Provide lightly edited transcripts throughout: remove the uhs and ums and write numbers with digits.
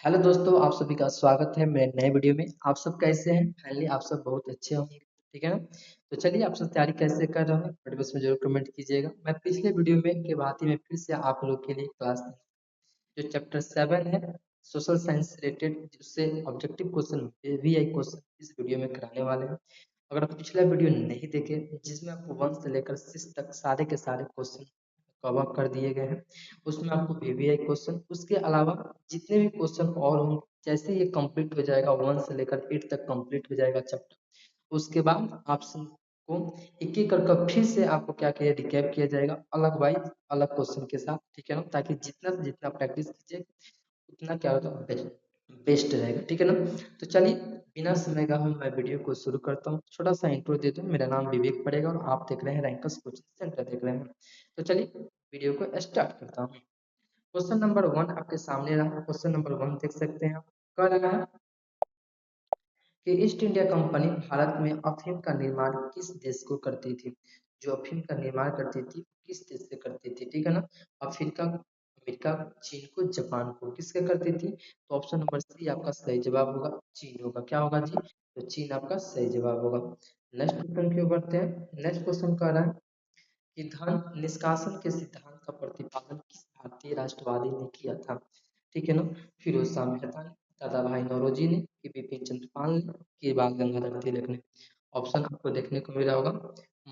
Hello दोस्तों, आप सभी का स्वागत है मेरे नए वीडियो में। आप सब कैसे हैं? फाइनली आप सब बहुत अच्छे होंगे, ठीक है ना। तो चलिए, आप सब तैयारी कैसे कर रहे हैं बट बस में जरूर कमेंट कीजिएगा। मैं पिछले वीडियो में के भांति में फिर से आप लोग के लिए क्लास जो चैप्टर 7 है सोशल साइंस रिलेटेड, जिससे ऑब्जेक्टिव क्वेश्चन वीआई क्वेश्चन इस वीडियो में कराने वाले हैं। अगर आप पिछला वीडियो नहीं देखे जिसमें आपको 1 से लेकर 6 तक सारे के सारे क्वेश्चन कवर कर दिए गए हैं, उसमें आपको वीवीआई क्वेश्चन, उसके अलावा जितने भी क्वेश्चन और होंगे, जैसे ये कंप्लीट हो जाएगा 1 से लेकर 8 तक कंप्लीट हो जाएगा चैप्टर, उसके बाद आपसे को एक एक कर फिर से आपको क्या किया रिकैप किया जाएगा अलग वाइज अलग क्वेश्चन के साथ, ठीक है ना। ताकि जितना से जितना प्रैक्टिस कीजिए उतना क्या होगा बेस्ट रहेगा, ठीक है ना। तो चलिए, बिना समय का मैं वीडियो को शुरू करता हूँ। छोटा सा इंट्रो दे दूँ, मेरा नाम विवेक पड़ेगा और आप देख रहे हैं रैंकर्स कोचिंग सेंटर देख रहे हैं। तो चलिए वीडियो को स्टार्ट करता हूँ। क्वेश्चन नंबर 1 आपके सामने रहा। क्वेश्चन नंबर 1 देख सकते हैं आप। कह रहा है कि ईस्ट इंडिया कंपनी भारत में अफीम का निर्माण किस देश को करती थी। जो अफीम का निर्माण करती थी किस देश से करती थी, ठीक है ना। अफ्रीका, अमेरिका, चीन को, जापान को, किसके करती थी। तो ऑप्शन नंबर सी आपका सही जवाब होगा, चीन होगा। क्या होगा जी? तो चीन आपका सही जवाब होगा। नेक्स्ट क्वेश्चन की ओर बढ़ते हैं। नेक्स्ट क्वेश्चन कह रहा है कि धन निष्कासन के सिद्धांत का प्रतिपादन किस भारतीय राष्ट्रवादी ने किया था, ठीक है ना। फिरोज शाह मेहता ने, दादा भाई नौरोजी ने, कि बिपिन चंद्र पाल ने, कि बाल गंगाधर तिलक ने। ऑप्शन आपको देखने को मिला होगा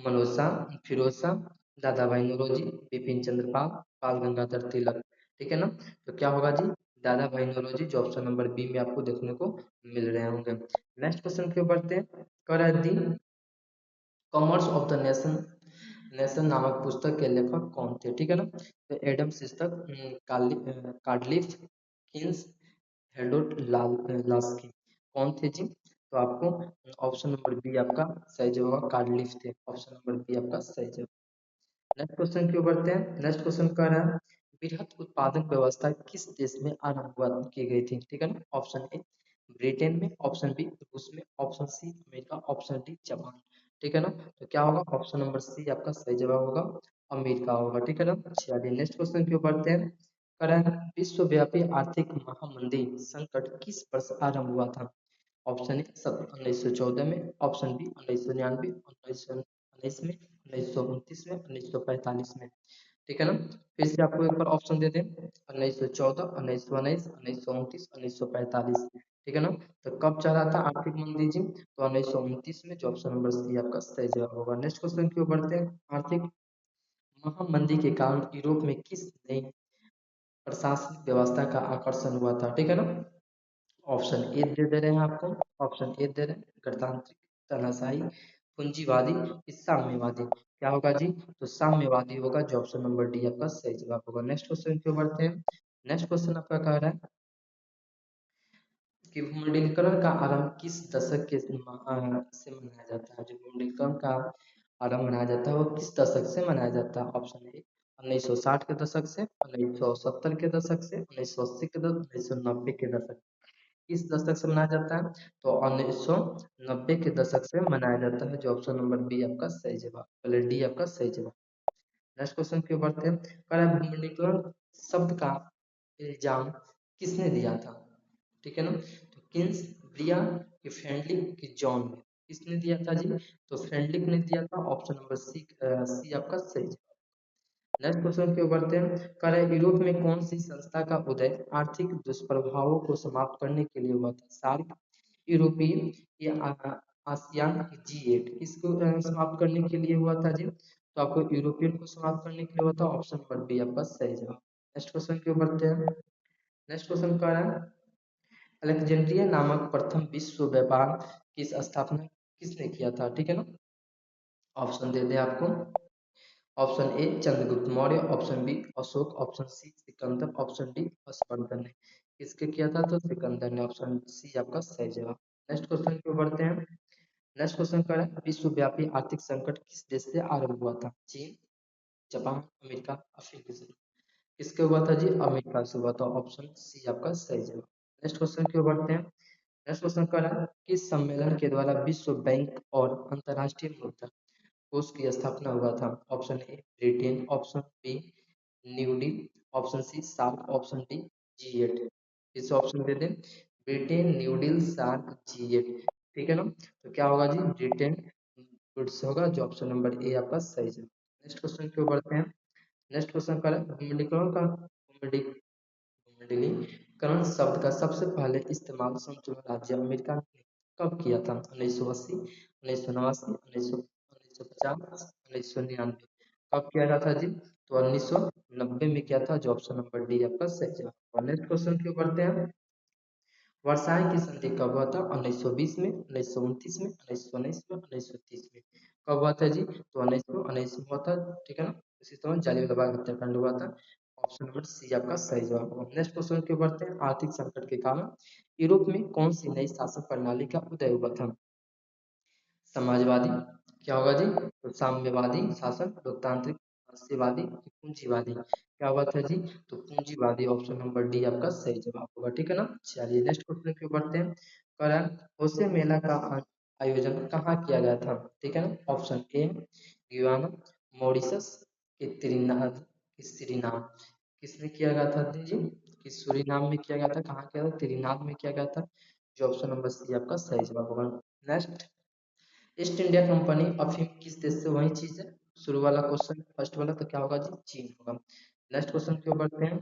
मनोज शाह, फिरोज शाह, दादा भाई नौरोजी, बिपिन चंद्र पाल, बाल गंगाधर तिलक, ठीक है ना। तो क्या होगा जी? दादा भाई नौरोजी, जो ऑप्शन नंबर बी में आपको देखने को मिल रहे होंगे। नेक्स्ट क्वेश्चन की ओर बढ़ते हैं। कर the commerce of the nation nation नामक पुस्तक के लेखक कौन थे, ठीक है ना। तो एडम शिस्तक, कार्डलिफ किन्स, हेरोल्ड लास्की, कौन थे जी? तो आपको ऑप्शन नंबर बी आपका सही जवाब होगा, कार्डलिफ थे। ऑप्शन नंबर बी आपका सही जवाब। नेक्स्ट क्वेश्चन क्यों बढ़ते हैं। नेक्स्ट क्वेश्चन कह रहा है वृहत उत्पादक व्यवस्था किस देश में आरंभ की गई थी, ठीक है ना। ऑप्शन ए ब्रिटेन में, ऑप्शन बी रूस में, option C America, option D Japan, ठीक है ना। तो क्या होगा? ऑप्शन नंबर सी आपका सही जवाब होगा, अमेरिका होगा, ठीक है ना। चलिए नेक्स्ट क्वेश्चन क्यों बढ़ते हैं। कह रहा है विश्वव्यापी आर्थिक महामंदी संकट किस वर्ष आरंभ हुआ था। ऑप्शन ए 1914 में, ऑप्शन बी 1999, 1919 में, 1929 में, 1945 में, ठीक है ना। फिर से आपको एक बार ऑप्शन दे दें। 1914, 1919, 1929, 1945, ठीक है ना। तो कब चला था आर्थिक मंदी जी? तो 1929 में, जो ऑप्शन नंबर सी आपका सही जवाब होगा। नेक्स्ट क्वेश्चन क्यों बढ़ते हैं। आर्थिक महामंदी के कारण यूरोप में किस नई प्रशासनिक व्यवस्था का आकर्षण हुआ था, ठीक है ना। ऑप्शन ए दे रहे हैं आपको। ऑप्शन ए दे रहे हैं गणतांत्रिक, तानाशाही, पूंजीवादी, साम्यवादी। क्या होगा जी? तो साम्यवादी होगा, जो ऑप्शन नंबर डी आपका सही जवाब होगा। नेक्स्ट क्वेश्चन क्यों बढ़ते हैं। नेक्स्ट क्वेश्चन आपका कह रहा है कि विमुद्रीकरण का आरंभ किस दशक से मनाया जाता है। जो विमुद्रीकरण का आरंभ मनाया जाता है वो किस दशक से मनाया जाता है। ऑप्शन ए 1960 के दशक से, 1970 के दशक से, 1980 के दशक, 1990 के दशक, किस दशक से मनाया जाता है। तो 1990 के दशक से मनाया जाता है, जो ऑप्शन नंबर बी आपका सही जवाब, पहले डी आपका सही जवाब। नेक्स्ट क्वेश्चन क्यों बढ़ते हैं। कह विमुद्रीकरण शब्द का इल्जाम किसने दिया था, ठीक है ना। तो किन्स, ब्रिया, कि फ्रेंडली, कि जॉन ने, किसने दिया था जी? तो फ्रेंडलिक ने दिया था। ऑप्शन नंबर सी सी आपका सही जवाब। नेक्स्ट क्वेश्चन के बढ़ते हैं। कह रहे हैं यूरोप में कौन सी संस्था का उदय आर्थिक दुष्प्रभावों को समाप्त करने के लिए हुआ था। सार्क, यूरोपीय, या आसियान, G8, किसको समाप्त करने के लिए हुआ था जी? तो आपको यूरोपियन को समाप्त करने के लिए हुआ था। ऑप्शन नंबर बी आपका सही जवाब। नेक्स्ट क्वेश्चन के बढ़ते हैं। नेक्स्ट क्वेश्चन कह रहा है अलेक्जेंड्रिया नामक प्रथम विश्व व्यापार की स्थापना किसने किया था, ठीक है ना। ऑप्शन दे दें आपको। Option A Chandragupta Maurya, option B Ashoka, option C Sikandar, option D Harshavardhana ने, किसके किया था? तो सिकंदर ने। ऑप्शन सी आपका सही जवाब। नेक्स्ट क्वेश्चन पे बढ़ते हैं। नेक्स्ट क्वेश्चन का है विश्वव्यापी आर्थिक संकट किस देश से आरंभ हुआ था। चीन, जापान, अमेरिका, अफ्रीका से, किसके हुआ था जी? अमेरिका से हुआ था। ऑप्शन सी आपका सही जवाब। नेक्स्ट क्वेश्चन की ओर बढ़ते हैं। नेक्स्ट क्वेश्चन का है किस सम्मेलन के द्वारा विश्व बैंक और अंतर्राष्ट्रीय मुद्रा कोष की स्थापना हुआ था। Option A Britain, option B New Deal, option C SAARC, option D G8, इस ऑप्शन दे दें, ब्रिटेन न्यूडिल शार्क जीएट, ठीक है ना। तो क्या होगा जी, ब्रिटेन गुड्स होगा, जो ऑप्शन नंबर ए आपका सही है। नेक्स्ट क्वेश्चन की ओर बढ़ते हैं। नेक्स्ट क्वेश्चन का विमुद्रीकरण शब्द का सबसे पहले इस्तेमाल संयुक्त राज्य अमेरिका ने कब किया था? 1980, 1989, 1950, 1999। कब किया गया था जी? तो 1990 में किया था, जो ऑप्शन नंबर डी आपका सही जवाब। और नेक्स्ट क्वेश्चन की ओर बढ़ते हैं। वर्षाई की संधि कब हुआ था? 1920 में, 1929 में, 1919 में, 1930 में। कब हुआ था जी? तो 1919 में हुआ था, ठीक है ना। इसी तरह जालियांवाला बाग हत्याकांड हुआ था। ऑप्शन नंबर सी आपका सही जवाब होगा। नेक्स्ट क्वेश्चन की ओर बढ़ते हैं। आर्थिक संकट के कारण यूरोप में कौन सी नई शासन प्रणाली का उदय हुआ था? समाजवादी, क्या होगा जी? तो साम्यवादी शासन, लोकतांत्रिक, राष्ट्रवादी, पूंजीवादी। क्या हुआ था जी? तो पूंजीवादी, ऑप्शन नंबर डी आपका सही जवाब होगा, ठीक है ना। चलिए नेक्स्ट क्वेश्चन की ओर बढ़ते हैं। करण होसे मेला का आयोजन कहाँ किया गया था? ठीक है ना। ऑप्शन ए गुयाना, मॉरिशस, कि त्रिनाद, कि सूरीनाम। किसने किया गया था जी? कि सूरीनाम में किया गया था। कहाँ किया था? त्रिनाद में किया गया था, जो ऑप्शन नंबर सी आपका सही जवाब होगा। नेक्स्ट, ईस्ट इंडिया कंपनी अफीम किस देश से, वही चीज है। शुरू वाला क्वेश्चन, फर्स्ट वाला, तो क्या होगा जी? चीन होगा। नेक्स्ट क्वेश्चन क्यों बढ़ते हैं।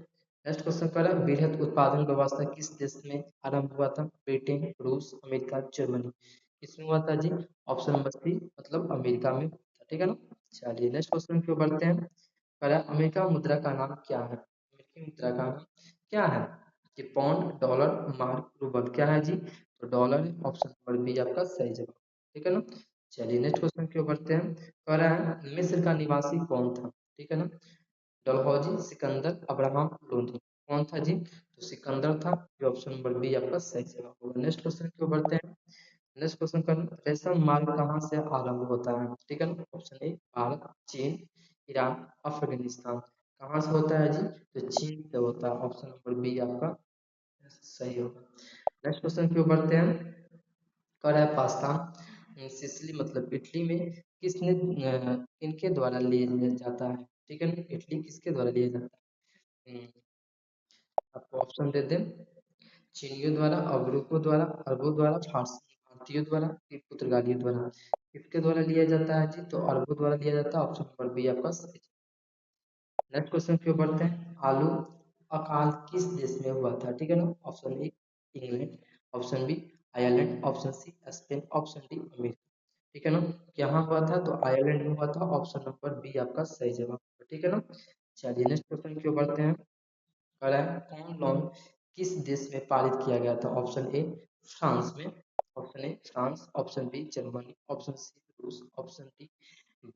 नेक्स्ट क्वेश्चन कर रहा है, वृहद उत्पादन व्यवस्था किस देश में आरंभ हुआ था? ब्रिटेन, रूस, अमेरिका, जर्मनी। किसमें हुआ था जी? ऑप्शन नंबर सी, मतलब अमेरिका में हुआ था, ठीक है ना। चलिए नेक्स्ट क्वेश्चन क्यों बढ़ते हैं। कह रहा है, अमेरिका मुद्रा का नाम क्या है? अमेरिकी मुद्रा का नाम क्या है? कि पाउंड, डॉलर, मार्क, रूबल। क्या है जी? तो डॉलर है, ऑप्शन नंबर बी आपका सही जवाब, ठीक है ना। चलिए नेक्स्ट क्वेश्चन क्यों बढ़ते हैं। कह रहा है, मिस्र का निवासी कौन था? ठीक है ना। डलहौजी, सिकंदर, अब्राहम लोदी। कौन था जी? तो सिकंदर था, जो ऑप्शन नंबर बी आपका सही जवाब होगा। नेक्स्ट क्वेश्चन क्यों बढ़ते हैं। नेक्स्ट क्वेश्चन का, रेशम मार्ग कहाँ से आरंभ होता है? ठीक है ना। ऑप्शन ए भारत, चीन, ईरान, अफगानिस्तान। कहाँ से होता है जी? तो चीन से होता है, ऑप्शन नंबर बी आपका सही होगा। नेक्स्ट क्वेश्चन क्यों बढ़ते हैं। कर है पास्ता सिसिली मतलब इटली में किसने किनके द्वारा लिया जाता है? ठीक है ना। इटली किसके द्वारा लिया जाता है? आपको ऑप्शन दे दें, चीनियों द्वारा, अवरोपों द्वारा, अरबों द्वारा, फारसी भारतीयों द्वारा, फिर पुर्तगालियों द्वारा। किसके द्वारा लिया जाता है जी? तो अरबों द्वारा लिया जाता है, ऑप्शन नंबर बी आपका सही। नेक्स्ट क्वेश्चन क्यों बढ़ते हैं। आलू अकाल किस देश में हुआ था? ठीक है ना। Option A England, option B Ireland, option C Spain, option D America. ठीक है ना। यहाँ हुआ था तो आयरलैंड में हुआ था, ऑप्शन नंबर बी आपका सही जवाब, ठीक है ना। चलिए नेक्स्ट क्वेश्चन क्यों बढ़ते हैं। कह रहा है, कौन लॉन्ग किस देश में पारित किया गया था? ऑप्शन ए फ्रांस में, option A France, option B Germany, option C रूस, ऑप्शन डी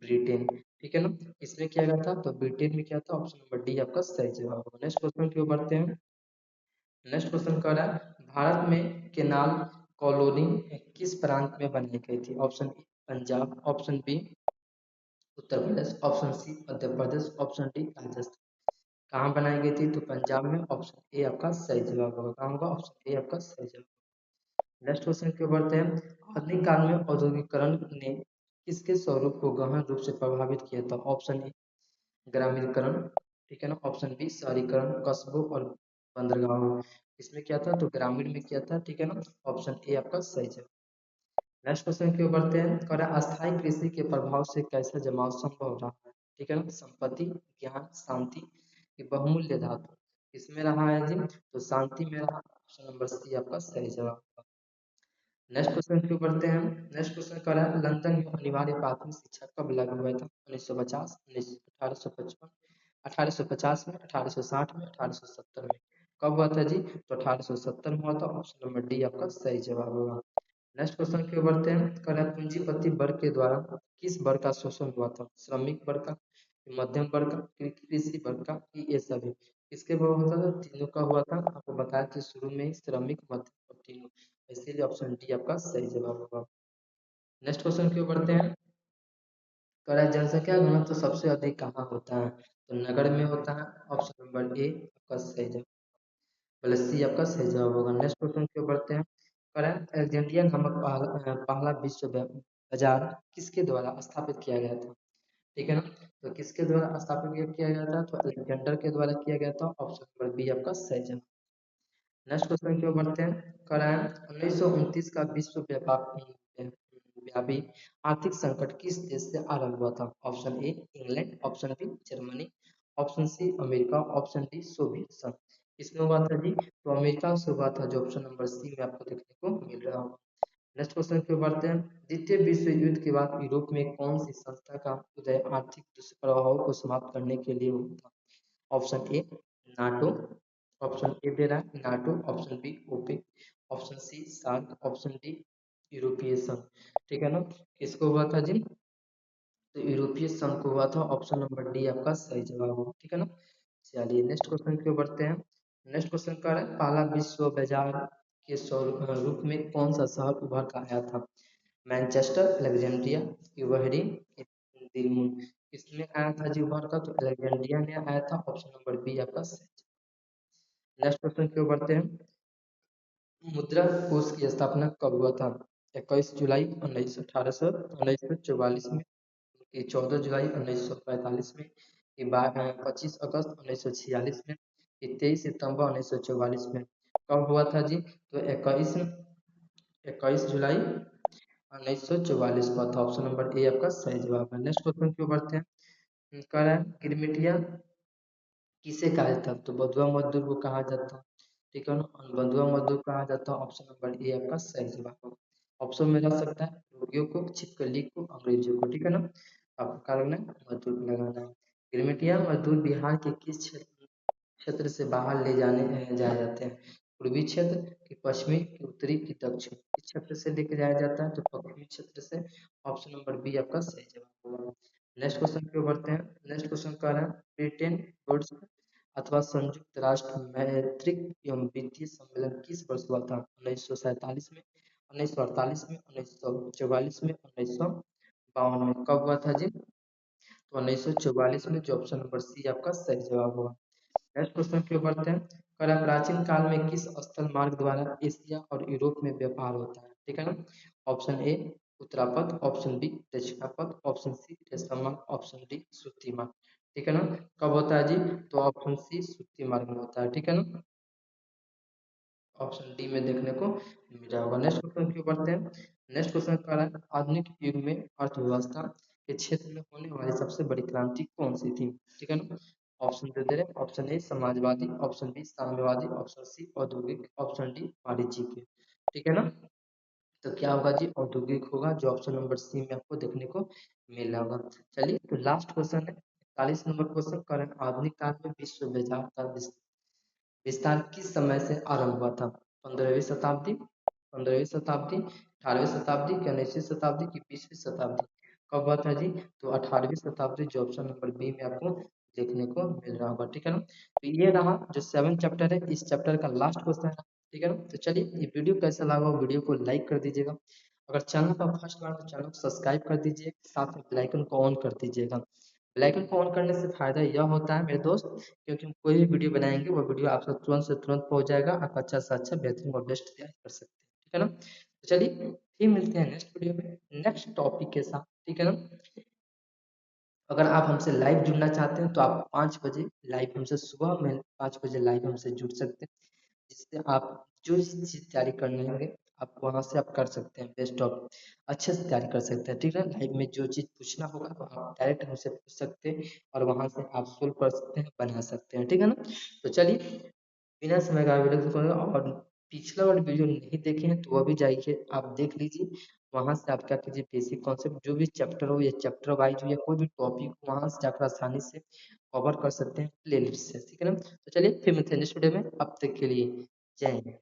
ब्रिटेन। ठीक है ना। इसमें किया गया था तो ब्रिटेन में किया था, ऑप्शन नंबर डी आपका सही जवाब होगा। नेक्स्ट क्वेश्चन क्यों बढ़ते हैं। नेक्स्ट क्वेश्चन कह रहा है, भारत में केनाल कॉलोनी किस प्रांत में बनाई गई थी? Option A Punjab, option B Uttar Pradesh, option C Madhya Pradesh, option D Rajasthan. कहाँ बनाई गई थी? तो पंजाब में, ऑप्शन ए आपका सही जवाब होगा। कहाँ होगा? ऑप्शन ए आपका सही जवाब। नेक्स्ट क्वेश्चन क्यों बढ़ते हैं। आधुनिक काल में औद्योगिकरण ने किसके स्वरूप को गहन रूप से प्रभावित किया था? ऑप्शन ए ग्रामीणकरण, ठीक है ना, ऑप्शन बी शहरीकरण, कस्बों और बंदरगाहों। इसमें क्या था? तो ग्रामीण में किया था, ठीक है ना। ऑप्शन ए आपका सही जवाब। नेक्स्ट क्वेश्चन क्यों बढ़ते हैं। कह रहा है, अस्थायी कृषि के प्रभाव से कैसा जमाव संभव रहा है? ठीक है ना। संपत्ति, ज्ञान, शांति, की बहुमूल्य धातु। इसमें रहा है जी? तो शांति में रहा, ऑप्शन नंबर सी आपका सही जवाब। नेक्स्ट क्वेश्चन क्यों बढ़ते हैं। नेक्स्ट क्वेश्चन कर रहा है, लंदन में अनिवार्य प्राथमिक शिक्षा कब लागू हुआ था? 1950, 1855, 1850 में, 1860 में, 1870 में। कब हुआ था जी? तो 1870 में हुआ था, ऑप्शन नंबर डी आपका सही जवाब होगा। नेक्स्ट क्वेश्चन क्यों बढ़ते हैं। कह रहा है, पूंजीपति वर्ग के द्वारा किस वर्ग का शोषण हुआ था? श्रमिक वर्ग का, मध्यम वर्ग का, कृषि वर्ग का, कि ये सभी। किसके वर्ग होता था? तीनों का हुआ था। आपको बताया था शुरू में ही, श्रमिक, मध्यम और तीनों, इसीलिए ऑप्शन डी आपका सही जवाब होगा। नेक्स्ट क्वेश्चन क्यों बढ़ते हैं। कह रहा है, जनसंख्या घनत्व तो सबसे अधिक कहाँ होता है? तो नगर में होता है, ऑप्शन नंबर ए आपका सही जवाब, प्लस सी आपका सही जवाब होगा। नेक्स्ट क्वेश्चन क्यों बढ़ते हैं। कह रहा है, अलेक्जेंड्रिया नामक पहला विश्व बाजार किसके द्वारा स्थापित किया गया था? ठीक है ना। तो किसके द्वारा स्थापित किया गया था? तो अलेक्जेंडर के द्वारा किया गया था, ऑप्शन नंबर बी आपका सही जवाब। नेक्स्ट क्वेश्चन की ओर बढ़ते हैं। कराएं 1929 का विश्व व्यापी आर्थिक संकट किस देश से आरंभ हुआ था? Option A England, option B Germany, option C America, option D Soviet संघ। किसमें हुआ था जी? तो अमेरिका से हुआ था, जो ऑप्शन नंबर सी में आपको देखने को मिल रहा होगा। नेक्स्ट क्वेश्चन की ओर बढ़ते हैं। द्वितीय विश्व युद्ध के बाद यूरोप में कौन सी संस्था का उदय आर्थिक दुष्प्रभावों को समाप्त करने के लिए हुआ था? Option A NATO, option A दे रहा है NATO, option B OPEC, option C SAARC, option D यूरोपीय संघ। ठीक है ना? किसको हुआ था जी? तो यूरोपीय संघ को हुआ था, ऑप्शन नंबर डी आपका सही जवाब होगा। ठीक है ना? चलिए नेक्स्ट क्वेश्चन की ओर बढ़ते हैं। नेक्स्ट क्वेश्चन का है पहला विश्व बाजार के रूप में कौन सा शहर उभर कर आया था? मैनचेस्टर, अलेक्जेंड्रिया, यूबहरीन, दिलमुन। किसने आया था जी उभर कर? तो अलेक्जेंड्रिया ने आया था, ऑप्शन नंबर बी आपका सही। नेक्स्ट क्वेश्चन की ओर बढ़ते हैं। मुद्रा कोष की स्थापना कब हुआ था? 21 जुलाई 1844 में, कि 14 जुलाई 1945 में, कि 25 अगस्त 1946 में, कि 23 सितंबर 1944 में। कब हुआ था जी? तो 21 जुलाई 1944 हुआ था, ऑप्शन नंबर ए आपका सही जवाब है। नेक्स्ट क्वेश्चन की ओर बढ़ते हैं। कह रहा है गिरमिटिया किसे कहा जाता है? तो बंधुआ मजदूर को कहा जाता है। ठीक है ना? बंधुआ मजदूर कहा जाता है, ऑप्शन नंबर ए आपका सही जवाब होगा। ऑप्शन में रह सकता है रोगियों को, छिपकली को, अंग्रेजों को। ठीक है ना? आपको कारण है मजदूर को लगाना है। गिरमिटिया मजदूर बिहार के किस क्षेत्र से बाहर ले जाए जाते हैं? पूर्वी क्षेत्र, कि पश्चिमी, कि उत्तरी, कि दक्षिण। किस क्षेत्र से लेके जाया जाता है? तो पश्चिमी क्षेत्र से, ऑप्शन नंबर बी आपका सही जवाब होगा। नेक्स्ट क्वेश्चन की ओर बढ़ते हैं। नेक्स्ट क्वेश्चन कह रहा है ब्रिटेन वुड्स अथवा संयुक्त राष्ट्र मैत्रिक एवं वित्तीय सम्मेलन किस वर्ष हुआ था? 1947 में, 1948 में, 1944 में, 1952 में। कब हुआ था जी? तो 1944 में, जो ऑप्शन नंबर सी आपका सही जवाब होगा। नेक्स्ट क्वेश्चन की ओर बढ़ते हैं। कला प्राचीन काल में किस स्थल मार्ग द्वारा एशिया और यूरोप में व्यापार होता है? ठीक है ना? Option A Uttarapatha, option B Dakshinapatha, option C रेशम मार्ग, ऑप्शन डी सूती मार्ग। ठीक है ना? कब होता है जी? तो ऑप्शन सी सूती मार्ग में होता है। ठीक है ना? ऑप्शन डी में देखने को मिल रहा होगा। नेक्स्ट क्वेश्चन की ओर बढ़ते हैं। नेक्स्ट क्वेश्चन का है आधुनिक युग में अर्थव्यवस्था के क्षेत्र में होने वाली सबसे बड़ी क्रांति कौन सी थी? ठीक है ना? ऑप्शन दे दे रहे हैं। ऑप्शन ए समाजवादी, ऑप्शन बी साम्यवादी, ऑप्शन सी औद्योगिक, ऑप्शन डी वाणिज्यिक। ठीक है ना? तो क्या होगा जी? औद्योगिक होगा, जो ऑप्शन नंबर सी में आपको देखने को मिल रहा होगा। चलिए तो लास्ट क्वेश्चन है 41 नंबर क्वेश्चन। कारण आधुनिक काल में विश्व बाजार का विस्तार किस समय से आरंभ हुआ था? 15वीं शताब्दी, 15वीं शताब्दी, 18वीं शताब्दी, कि 19वीं शताब्दी, की 20वीं शताब्दी। कब हुआ था जी? तो 18वीं शताब्दी, जो ऑप्शन नंबर बी में आपको देखने को मिल रहा होगा। ठीक है ना? तो ये रहा जो 7 चैप्टर है, इस चैप्टर का लास्ट क्वेश्चन है। ठीक है ना? तो चलिए ये वीडियो कैसा लगा, वीडियो को लाइक कर दीजिएगा। अगर चैनल पर फर्स्ट बार तो चैनल को सब्सक्राइब कर दीजिए, साथ में बेल आइकन को ऑन कर दीजिएगा। बेल आइकन को ऑन करने से फायदा यह होता है मेरे दोस्त, क्योंकि हम कोई भी वीडियो बनाएंगे वो वीडियो आप तक तुरंत से तुरंत पहुंच जाएगा। आप अच्छा से अच्छा बेहतरीन और बेस्ट तैयार कर सकते हैं। ठीक है ना? तो चलिए फिर मिलते हैं नेक्स्ट वीडियो में नेक्स्ट टॉपिक के साथ। ठीक है ना? अगर आप हमसे लाइव जुड़ना चाहते हैं तो आप 5 बजे लाइव हमसे, सुबह में 5 बजे लाइव हमसे जुड़ सकते हैं, जिससे आप जो चीज़ तैयारी करने होंगे आप वहाँ से आप कर सकते हैं, बेस्ट ऑफ अच्छे से तैयारी कर सकते हैं। ठीक है? लाइव में जो चीज़ पूछना होगा तो आप डायरेक्ट हमसे पूछ सकते हैं और वहाँ से आप सोल्व कर सकते हैं, बना सकते हैं। ठीक है ना? तो चलिए बिना समय का वीडियो करूँगा, और पिछला वाला वीडियो नहीं देखे हैं तो वह भी जाइए आप देख लीजिए। वहाँ से आप क्या कीजिए, बेसिक कॉन्सेप्ट जो भी चैप्टर हो या चैप्टर वाइज हो या कोई भी टॉपिक हो, वहाँ से जाकर आसानी से कवर कर सकते हैं प्लेलिस्ट से। ठीक है ना? तो चलिए फिर मिलते हैं नेक्स्ट वीडियो में, अब तक के लिए जय हिंद।